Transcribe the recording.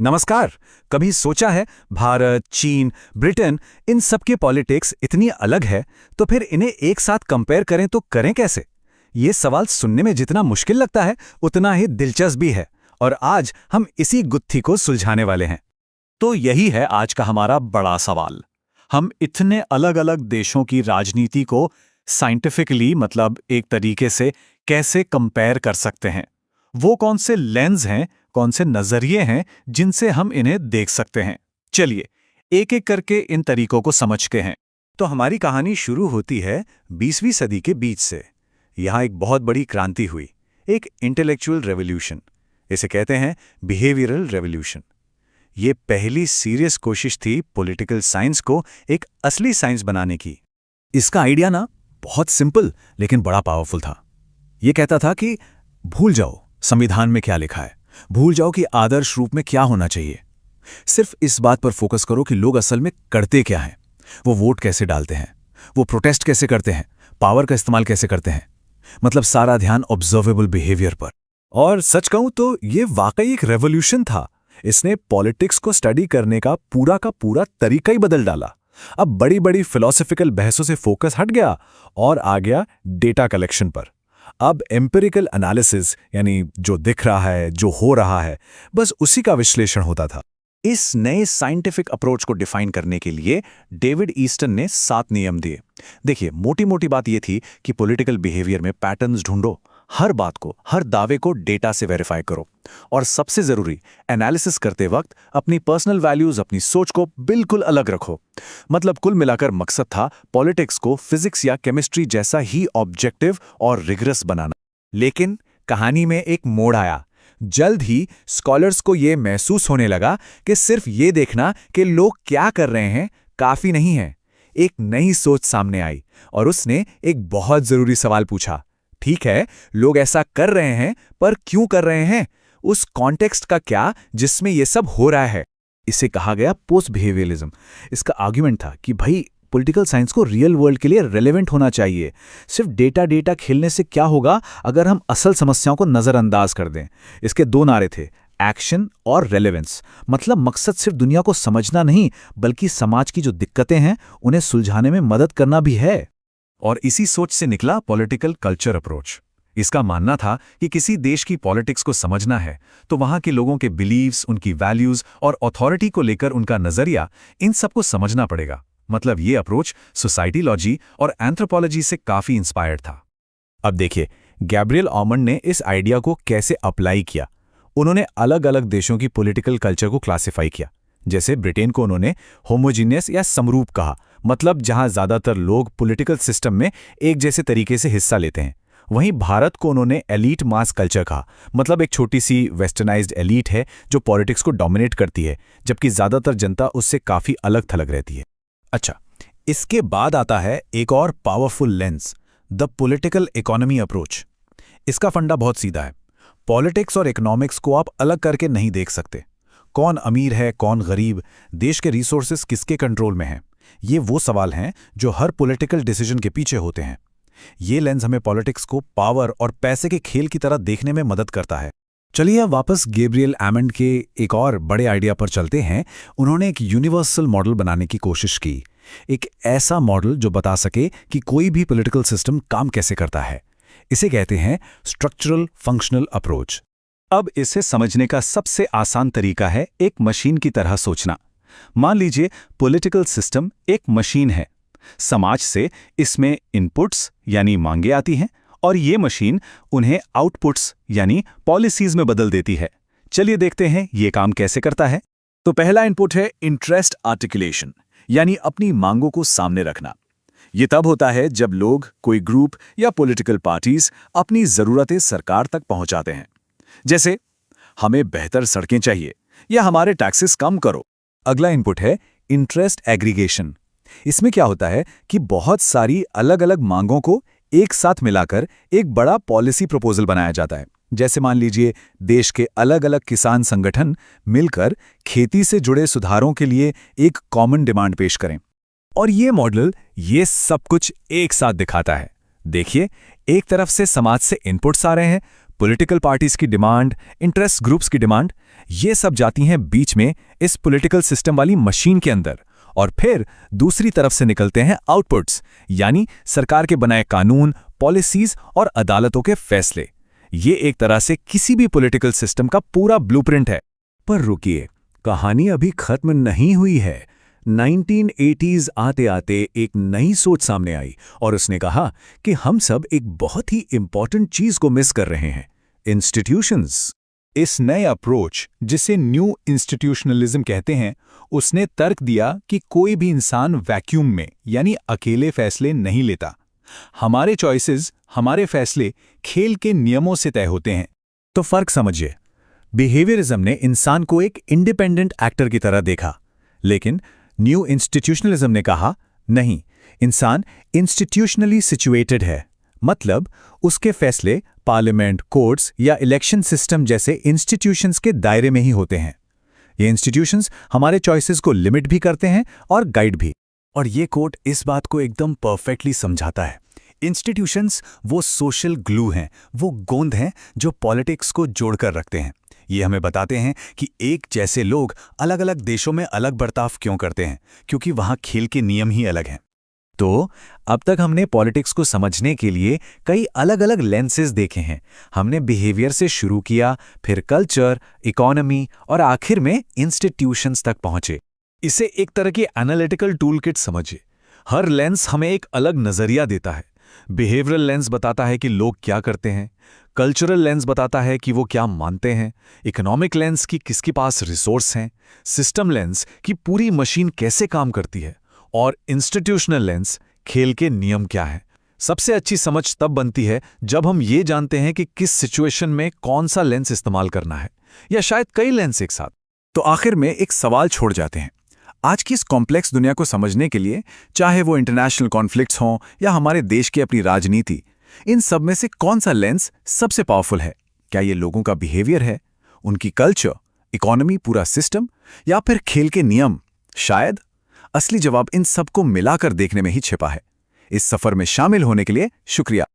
नमस्कार। कभी सोचा है भारत, चीन, ब्रिटेन इन सब के पॉलिटिक्स इतनी अलग है तो फिर इन्हें एक साथ कंपेयर करें तो करें कैसे? ये सवाल सुनने में जितना मुश्किल लगता है उतना ही दिलचस्प भी है और आज हम इसी गुत्थी को सुलझाने वाले हैं। तो यही है आज का हमारा बड़ा सवाल। हम इतने अलग अलग देशों की राजनीति को साइंटिफिकली मतलब एक तरीके से कैसे कंपेयर कर सकते हैं? वो कौन से लेंस हैं, कौन से नजरिए हैं जिनसे हम इन्हें देख सकते हैं? चलिए एक एक करके इन तरीकों को समझते हैं। तो हमारी कहानी शुरू होती है 20वीं सदी के बीच से। यहाँ एक बहुत बड़ी क्रांति हुई, एक इंटेलेक्चुअल रेवोल्यूशन। इसे कहते हैं बिहेवियरल रेवोल्यूशन। ये पहली सीरियस कोशिश थी पॉलिटिकल साइंस को एक असली साइंस बनाने की। इसका आइडिया ना बहुत सिंपल लेकिन बड़ा पावरफुल था। ये कहता था कि भूल जाओ संविधान में क्या लिखा है, भूल जाओ कि आदर्श रूप में क्या होना चाहिए। सिर्फ इस बात पर फोकस करो कि लोग असल में करते क्या हैं, वो वोट कैसे डालते हैं, वो प्रोटेस्ट कैसे करते हैं, पावर का इस्तेमाल कैसे करते हैं। मतलब सारा ध्यान ऑब्जर्वेबल बिहेवियर पर। और सच कहूं तो ये वाकई एक रेवोल्यूशन था। इसने पॉलिटिक्स को स्टडी करने का पूरा तरीका ही बदल डाला। अब बड़ी बड़ी फिलॉसफिकल बहसों से फोकस हट गया और आ गया डेटा कलेक्शन पर। अब एम्पिरिकल एनालिसिस यानी जो दिख रहा है, जो हो रहा है, बस उसी का विश्लेषण होता था। इस नए साइंटिफिक अप्रोच को डिफाइन करने के लिए डेविड ईस्टन ने 7 नियम दिए। देखिए, मोटी मोटी बात यह थी कि पॉलिटिकल बिहेवियर में पैटर्न्स ढूंढो, हर बात को, हर दावे को डेटा से वेरीफाई करो और सबसे जरूरी, एनालिसिस करते वक्त अपनी पर्सनल वैल्यूज, अपनी सोच को बिल्कुल अलग रखो। मतलब कुल मिलाकर मकसद था पॉलिटिक्स को फिजिक्स या केमिस्ट्री जैसा ही ऑब्जेक्टिव और रिगरस बनाना। लेकिन कहानी में एक मोड़ आया। जल्द ही स्कॉलर्स को यह महसूस होने लगा कि सिर्फ ये देखना कि लोग क्या कर रहे हैं काफी नहीं है। एक नई सोच सामने आई और उसने एक बहुत जरूरी सवाल पूछा। ठीक है, लोग ऐसा कर रहे हैं, पर क्यों कर रहे हैं? उस कॉन्टेक्स्ट का क्या जिसमें यह सब हो रहा है? इसे कहा गया पोस्ट बिहेवियरिज्म। इसका आर्ग्यूमेंट था कि भाई पॉलिटिकल साइंस को रियल वर्ल्ड के लिए रेलेवेंट होना चाहिए। सिर्फ डेटा खेलने से क्या होगा अगर हम असल समस्याओं को नजरअंदाज कर दें? इसके 2 नारे थे, एक्शन और रेलेवेंस। मतलब मकसद सिर्फ दुनिया को समझना नहीं, बल्कि समाज की जो दिक्कतें हैं उन्हें सुलझाने में मदद करना भी है। और इसी सोच से निकला पॉलिटिकल कल्चर अप्रोच। इसका मानना था कि किसी देश की पॉलिटिक्स को समझना है तो वहां के लोगों के बिलीव्स, उनकी वैल्यूज और अथॉरिटी को लेकर उनका नजरिया, इन सबको समझना पड़ेगा। मतलब ये अप्रोच सोसाइटीलॉजी और एंथ्रोपोलॉजी से काफी इंस्पायर्ड था। अब देखिए गैब्रियल ऑमंड ने इस आइडिया को कैसे अप्लाई किया। उन्होंने अलग अलग देशों की पॉलिटिकल कल्चर को क्लासिफाई किया। जैसे ब्रिटेन को उन्होंने होमोजीनियस या समरूप कहा, मतलब जहां ज्यादातर लोग पॉलिटिकल सिस्टम में एक जैसे तरीके से हिस्सा लेते हैं। वहीं भारत को उन्होंने एलीट मास कल्चर कहा, मतलब एक छोटी सी वेस्टर्नाइज्ड एलीट है जो पॉलिटिक्स को डोमिनेट करती है, जबकि ज्यादातर जनता उससे काफी अलग थलग रहती है। अच्छा, इसके बाद आता है एक और powerful lens, the political economy approach. इसका फंडा बहुत सीधा है। पॉलिटिक्स और इकोनॉमिक्स को आप अलग करके नहीं देख सकते। कौन अमीर है, कौन गरीब, देश के रिसोर्सेस किसके कंट्रोल में हैं, ये वो सवाल हैं जो हर पॉलिटिकल डिसीजन के पीछे होते हैं। ये लेंस हमें पॉलिटिक्स को पावर और पैसे के खेल की तरह देखने में मदद करता है। चलिए अब वापस गैब्रियल ऑमंड के एक और बड़े आइडिया पर चलते हैं। उन्होंने एक यूनिवर्सल मॉडल बनाने की कोशिश की, एक ऐसा मॉडल जो बता सके कि कोई भी पॉलिटिकल सिस्टम काम कैसे करता है। इसे कहते हैं स्ट्रक्चरल फंक्शनल अप्रोच। अब इसे समझने का सबसे आसान तरीका है एक मशीन की तरह सोचना। मान लीजिए पॉलिटिकल सिस्टम एक मशीन है। समाज से इसमें इनपुट्स यानी मांगे आती हैं और ये मशीन उन्हें आउटपुट्स यानी पॉलिसीज में बदल देती है। चलिए देखते हैं ये काम कैसे करता है। तो पहला इनपुट है इंटरेस्ट आर्टिकुलेशन, यानी अपनी मांगों को सामने रखना। ये तब होता है जब लोग, कोई ग्रुप या पॉलिटिकल पार्टीज अपनी जरूरतें सरकार तक पहुंचाते हैं। जैसे हमें बेहतर सड़कें चाहिए या हमारे टैक्सेस कम करो। अगला इनपुट है इंटरेस्ट एग्रीगेशन। इसमें क्या होता है कि बहुत सारी अलग अलग मांगों को एक साथ मिलाकर एक बड़ा पॉलिसी प्रपोजल बनाया जाता है। जैसे मान लीजिए देश के अलग अलग किसान संगठन मिलकर खेती से जुड़े सुधारों के लिए एक कॉमन डिमांड पेश करें। और ये मॉडल ये सब कुछ एक साथ दिखाता है। देखिए, एक तरफ से समाज से इनपुट्स आ रहे हैं, पॉलिटिकल पार्टीज की डिमांड, इंटरेस्ट ग्रुप्स की डिमांड, ये सब जाती हैं बीच में इस पॉलिटिकल सिस्टम वाली मशीन के अंदर, और फिर दूसरी तरफ से निकलते हैं आउटपुट्स, यानी सरकार के बनाए कानून, पॉलिसीज और अदालतों के फैसले। ये एक तरह से किसी भी पॉलिटिकल सिस्टम का पूरा ब्लूप्रिंट है। पर रुकिए, कहानी अभी खत्म नहीं हुई है। 1980s आते आते एक नई सोच सामने आई और उसने कहा कि हम सब एक बहुत ही इंपॉर्टेंट चीज को मिस कर रहे हैं, इंस्टीट्यूशंस। इस नए अप्रोच, जिसे न्यू इंस्टीट्यूशनलिज्म कहते हैं, उसने तर्क दिया कि कोई भी इंसान वैक्यूम में यानी अकेले फैसले नहीं लेता। हमारे चॉइसेस, हमारे फैसले खेल के नियमों से तय होते हैं। तो फर्क समझिए, बिहेवियरिज्म ने इंसान को एक इंडिपेंडेंट एक्टर की तरह देखा, लेकिन न्यू इंस्टीट्यूशनलिज्म ने कहा नहीं, इंसान इंस्टीट्यूशनली सिचुएटेड है, मतलब उसके फैसले पार्लियामेंट, कोर्ट्स या इलेक्शन सिस्टम जैसे इंस्टीट्यूशंस के दायरे में ही होते हैं। ये इंस्टीट्यूशंस हमारे चॉइसेस को लिमिट भी करते हैं और गाइड भी। और ये कोट इस बात को एकदम परफेक्टली समझाता है। इंस्टीट्यूशंस वो सोशल ग्लू हैं, वो गोंद हैं जो पॉलिटिक्स को जोड़कर रखते हैं। ये हमें बताते हैं कि एक जैसे लोग अलग अलग देशों में अलग बर्ताव क्यों करते हैं, क्योंकि वहाँ खेल के नियम ही अलग हैं। तो अब तक हमने पॉलिटिक्स को समझने के लिए कई अलग अलग लेंसेज देखे हैं। हमने बिहेवियर से शुरू किया, फिर कल्चर, इकोनॉमी और आखिर में इंस्टीट्यूशंस तक पहुंचे। इसे एक तरह की एनालिटिकल टूलकिट समझिए। हर लेंस हमें एक अलग नजरिया देता है। बिहेवियरल लेंस बताता है कि लोग क्या करते हैं, कल्चरल लेंस बताता है कि वो क्या मानते हैं, इकोनॉमिक लेंस कि किसके पास रिसोर्स हैं, सिस्टम लेंस कि पूरी मशीन कैसे काम करती है, और इंस्टीट्यूशनल लेंस खेल के नियम क्या है। सबसे अच्छी समझ तब बनती है जब हम ये जानते हैं कि किस सिचुएशन में कौन सा लेंस इस्तेमाल करना है, या शायद कई लेंस एक साथ। तो आखिर में एक सवाल छोड़ जाते हैं। आज की इस कॉम्प्लेक्स दुनिया को समझने के लिए, चाहे वो इंटरनेशनल कॉन्फ्लिक्ट्स हों या हमारे देश की अपनी राजनीति, इन सब में से कौन सा लेंस सबसे पावरफुल है? क्या ये लोगों का बिहेवियर है, उनकी कल्चर, इकोनॉमी, पूरा सिस्टम, या फिर खेल के नियम? शायद असली जवाब इन सबको मिलाकर देखने में ही छिपा है। इस सफर में शामिल होने के लिए शुक्रिया।